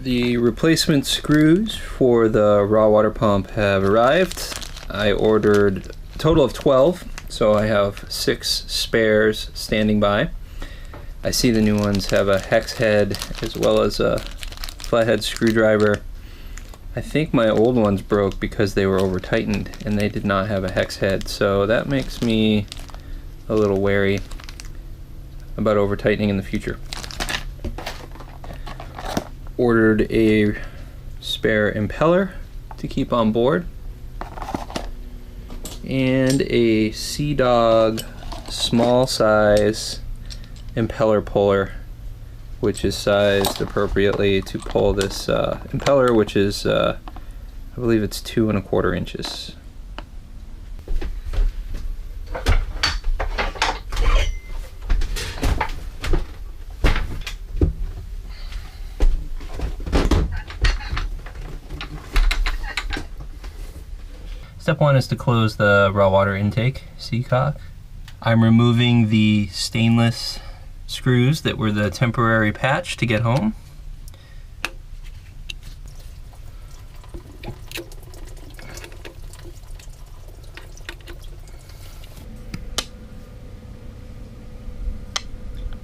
The replacement screws for the raw water pump have arrived. I ordered a total of 12, so I have 6 spares standing by. I see the new ones have a hex head as well as a flathead screwdriver. I think my old ones broke because they were over tightened and they did not have a hex head, so that makes me a little wary about over tightening in the future. Ordered a spare impeller to keep on board and a Sea Dog small size impeller puller, which is sized appropriately to pull this impeller, which is I believe it's 2 1/4 inches. Step 1 is to close the raw water intake seacock. I'm removing the stainless screws that were the temporary patch to get home.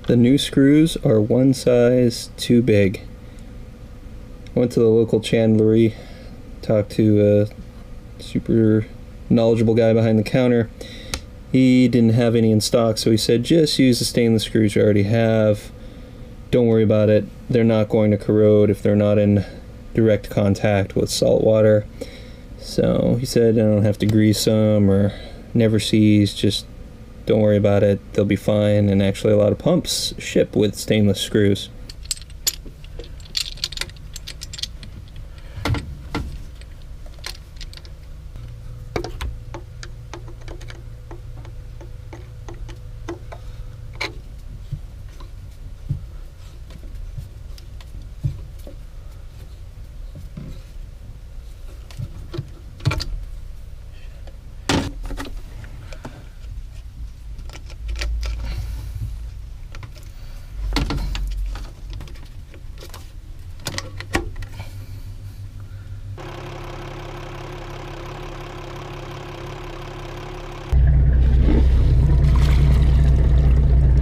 The new screws are one size too big. I went to the local chandlery, talked to a super knowledgeable guy behind the counter. He didn't have any in stock, so he said just use the stainless screws you already have. Don't worry about it. They're not going to corrode if they're not in direct contact with salt water. So he said I don't have to grease them or never seize, just don't worry about it. They'll be fine, and actually a lot of pumps ship with stainless screws.